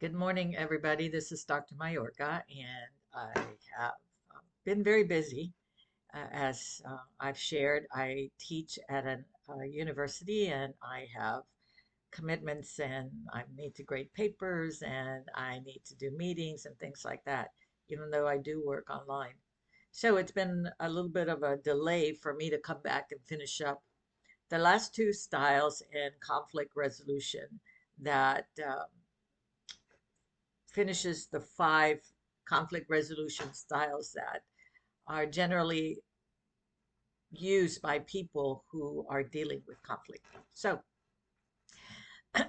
Good morning, everybody. This is Dr. Mayorga, and I have been very busy. As I've shared, I teach at a university, and I have commitments, and I need to grade papers, and I need to do meetings and things like that, even though I do work online. So it's been a little bit of a delay for me to come back and finish up the last two styles in conflict resolution that finishes the five conflict resolution styles that are generally used by people who are dealing with conflict. So,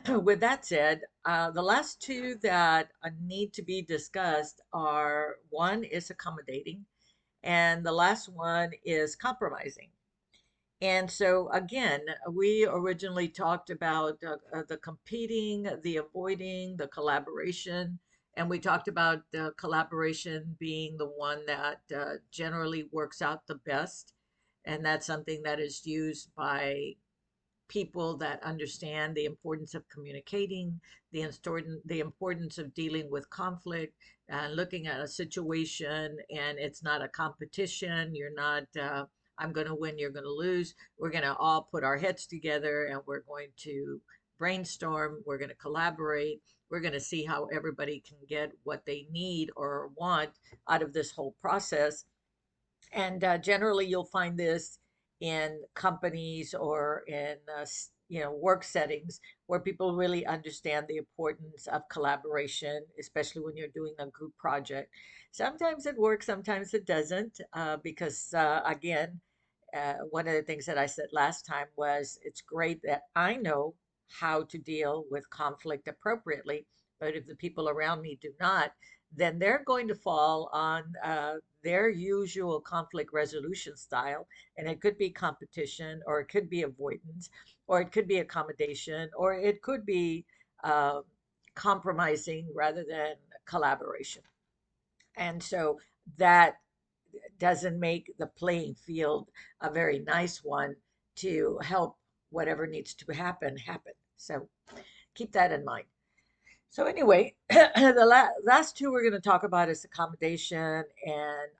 with that said, the last two that need to be discussed are one is accommodating, and the last one is compromising. And so, again, we originally talked about the competing, the avoiding, the collaboration, and we talked about the collaboration being the one that generally works out the best. And that's something that is used by people that understand the importance of communicating, the importance of dealing with conflict, and looking at a situation, and it's not a competition. You're not, I'm going to win, you're going to lose. We're going to all put our heads together and we're going to brainstorm, we're going to collaborate, we're going to see how everybody can get what they need or want out of this whole process. And generally, you'll find this in companies or in work settings where people really understand the importance of collaboration, especially when you're doing a group project. Sometimes it works, sometimes it doesn't, because again, one of the things that I said last time was it's great that I know how to deal with conflict appropriately, but if the people around me do not, then they're going to fall on their usual conflict resolution style. And it could be competition, or it could be avoidance, or it could be accommodation, or it could be uh, compromising rather than collaboration. And so that doesn't make the playing field a very nice one to help whatever needs to happen happen. So keep that in mind. So anyway, the last two we're going to talk about is accommodation and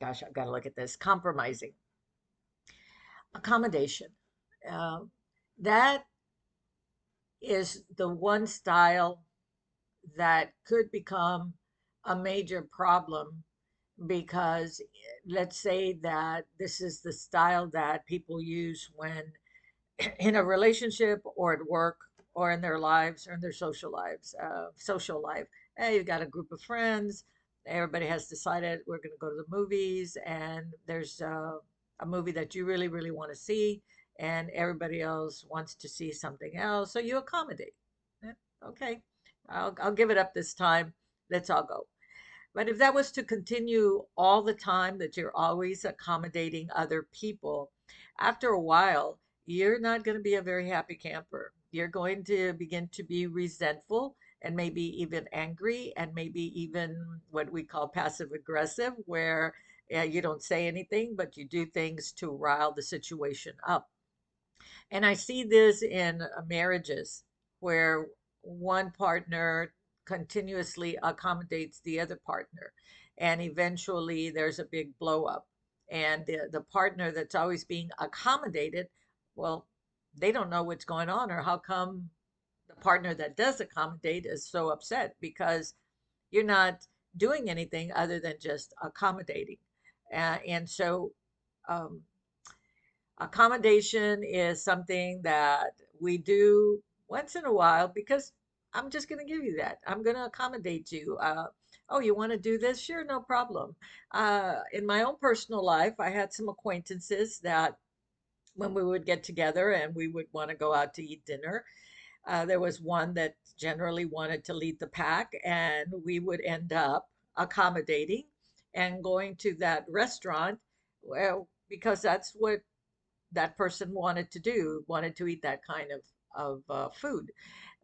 gosh, I've got to look at this compromising. Accommodation. Um, that is the one style that could become a major problem because let's say that this is the style that people use when in a relationship or at work or in their lives or in their social lives, social life. Hey, you got a group of friends. Everybody has decided we're going to go to the movies, and there's a movie that you really, really want to see, and everybody else wants to see something else. So you accommodate. Eh, Okay, I'll give it up this time. Let's all go. But if that was to continue all the time, that you're always accommodating other people, after a while, you're not going to be a very happy camper. You're going to begin to be resentful and maybe even angry and maybe even what we call passive aggressive, where you don't say anything, but you do things to rile the situation up. And I see this in marriages where one partner continuously accommodates the other partner, and eventually there's a big blow up. And the partner that's always being accommodated, well, they don't know what's going on or how come the partner that does accommodate is so upset because you're not doing anything other than just accommodating. And so um, accommodation is something that we do once in a while because I'm just going to give you that. I'm going to accommodate you. Oh, you want to do this? Sure, no problem. In my own personal life, I had some acquaintances that when we would get together and we would want to go out to eat dinner, there was one that generally wanted to lead the pack, and we would end up accommodating and going to that restaurant, well, because that's what that person wanted to do, wanted to eat that kind of food.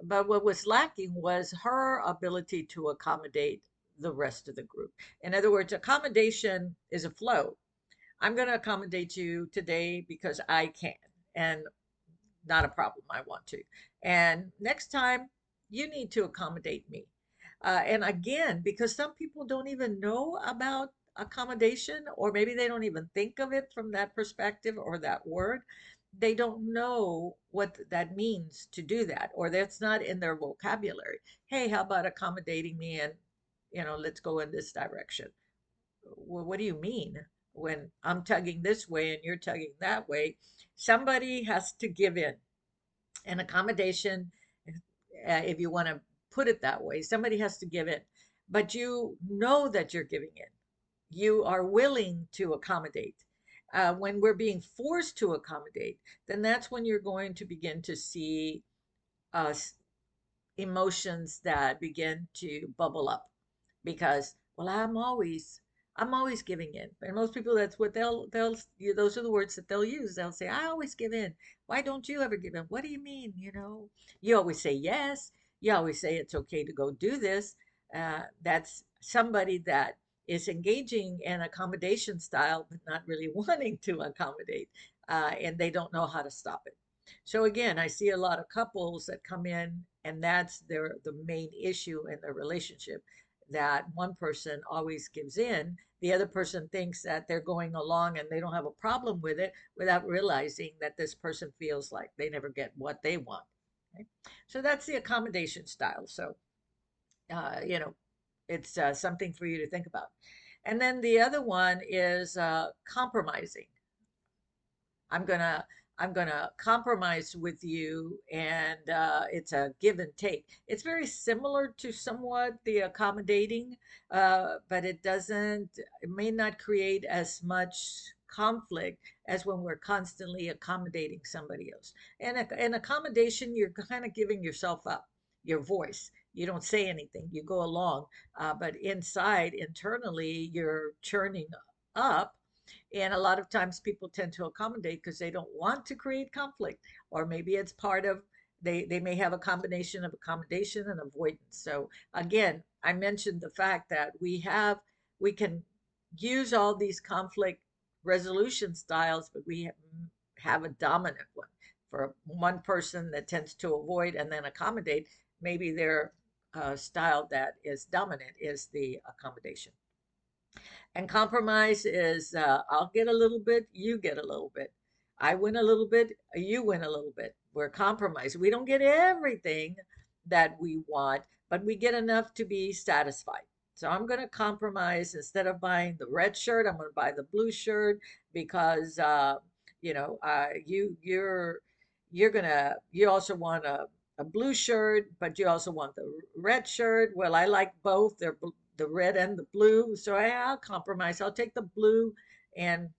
But what was lacking was her ability to accommodate the rest of the group. In other words, accommodation is a flow. I'm going to accommodate you today because I can, and not a problem. I want to. And next time, you need to accommodate me. And again, because some people don't even know about accommodation, or maybe they don't even think of it from that perspective or that word, they don't know what that means to do that, or that's not in their vocabulary. Hey, how about accommodating me, and let's go in this direction. Well, what do you mean? When I'm tugging this way and you're tugging that way, somebody has to give in. An accommodation, if you want to put it that way, somebody has to give in. But you know that you're giving in. You are willing to accommodate. When we're being forced to accommodate, then that's when you're going to begin to see uh, emotions that begin to bubble up, because, well, I'm always giving in. And most people, that's what those are the words that they'll use. They'll say, I always give in. Why don't you ever give in? What do you mean? You always say yes. You always say it's okay to go do this. That's somebody that is engaging in accommodation style but not really wanting to accommodate, and they don't know how to stop it. So again, I see a lot of couples that come in, and that's the main issue in their relationship, that one person always gives in. The other person thinks that they're going along and they don't have a problem with it, without realizing that this person feels like they never get what they want. Okay? So that's the accommodation style. So, you know, it's something for you to think about. And then the other one is compromising. I'm gonna I'm gonna compromise with you, and it's a give and take. It's very similar to somewhat the accommodating, but it may not create as much conflict as when we're constantly accommodating somebody else. And an accommodation, you're kind of giving yourself up, your voice. You don't say anything, you go along, but internally, you're churning up. And a lot of times people tend to accommodate because they don't want to create conflict, or maybe it's part of, they may have a combination of accommodation and avoidance. So again, I mentioned the fact that we can use all these conflict resolution styles, but we have a dominant one. For one person that tends to avoid and then accommodate, maybe their style that is dominant is the accommodation. And compromise is, I'll get a little bit, you get a little bit. I win a little bit, you win a little bit. We're compromised. We don't get everything that we want, but we get enough to be satisfied. So I'm going to compromise. Instead of buying the red shirt, I'm going to buy the blue shirt, because you also want a blue shirt, but you also want the red shirt. Well, I like both. They're the red and the blue. So I'll compromise. I'll take the blue, and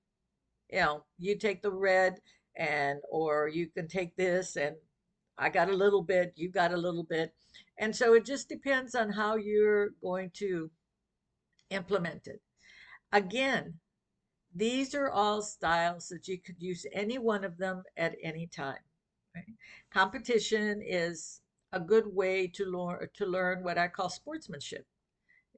you take the red, and or you can take this, and I got a little bit, you got a little bit. And so it just depends on how you're going to implement it. Again, these are all styles that you could use any one of them at any time. Right? Competition is a good way to learn what I call sportsmanship.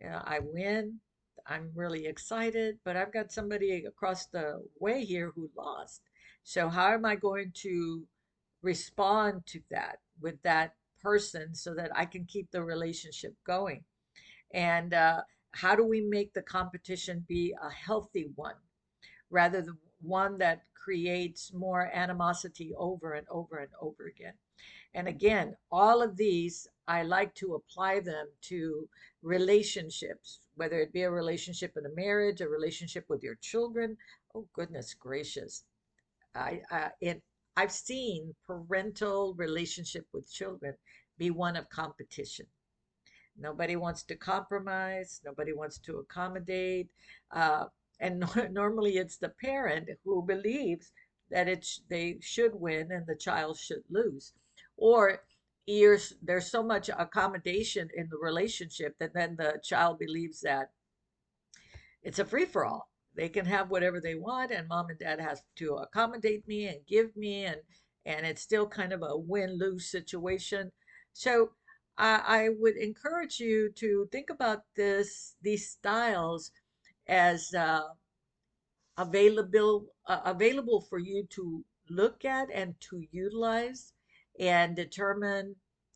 I win. I'm really excited, but I've got somebody across the way here who lost. So how am I going to respond to that with that person so that I can keep the relationship going? And how do we make the competition be a healthy one, rather than one that creates more animosity over and over and over again? And again, all of these, I like to apply them to relationships, whether it be a relationship in a marriage, a relationship with your children. Oh, goodness gracious. I've seen parental relationship with children be one of competition. Nobody wants to compromise. Nobody wants to accommodate. Uh, and normally it's the parent who believes that they should win and the child should lose. Or there's so much accommodation in the relationship that then the child believes that it's a free for all. They can have whatever they want, and mom and dad has to accommodate me and give me, and it's still kind of a win lose situation. So I would encourage you to think about these styles as available for you to look at and to utilize, and determine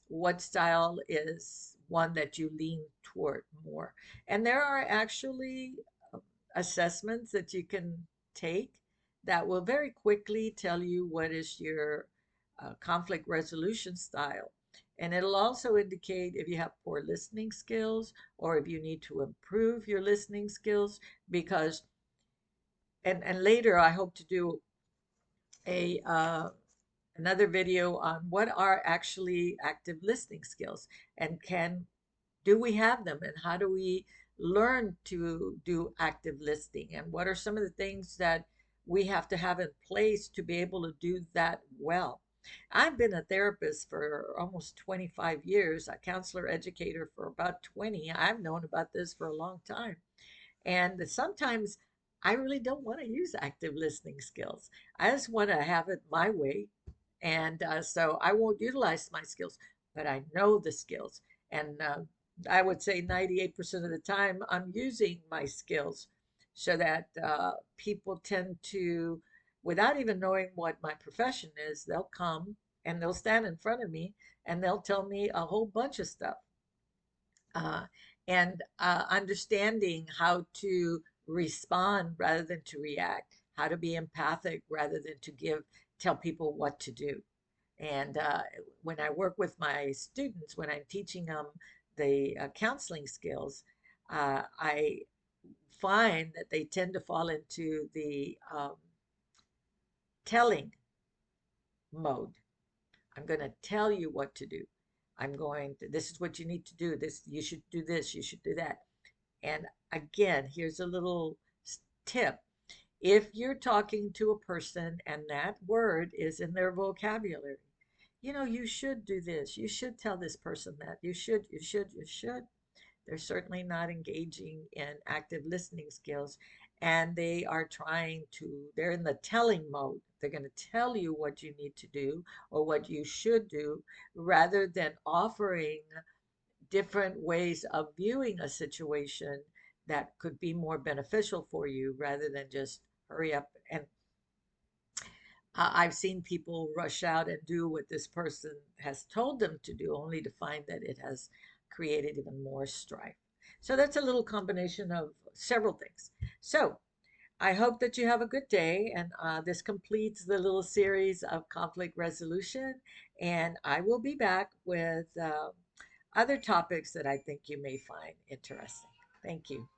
what style is one that you lean toward more. And there are actually uh, assessments that you can take that will very quickly tell you what is your conflict resolution style. And it'll also indicate if you have poor listening skills or if you need to improve your listening skills. Because, and later I hope to do a another video on what are actually active listening skills, and can do we have them, and how do we learn to do active listening, and what are some of the things that we have to have in place to be able to do that well. I've been a therapist for almost 25 years, a counselor educator for about 20. I've known about this for a long time. And sometimes I really don't want to use active listening skills. I just want to have it my way. And so I won't utilize my skills, but I know the skills. And I would say 98% of the time I'm using my skills, so that people tend to, without even knowing what my profession is, they'll come and they'll stand in front of me and they'll tell me a whole bunch of stuff, uh, and understanding how to respond rather than to react, how to be empathic rather than to tell people what to do. And when I work with my students, when I'm teaching them the counseling skills, I find that they tend to fall into the telling mode. I'm going to tell you what to do. This is what you need to do. You should do this, you should do that. And again, here's a little tip. If you're talking to a person and that word is in their vocabulary, you should do this. You should tell this person that. You should. They're certainly not engaging in active listening skills. And they're in the telling mode. They're going to tell you what you need to do or what you should do, rather than offering different ways of viewing a situation that could be more beneficial for you, rather than just hurry up. And I've seen people rush out and do what this person has told them to do, only to find that it has created even more strife. So that's a little combination of several things. So I hope that you have a good day. And this completes the little series of conflict resolution. And I will be back with other topics that I think you may find interesting. Thank you.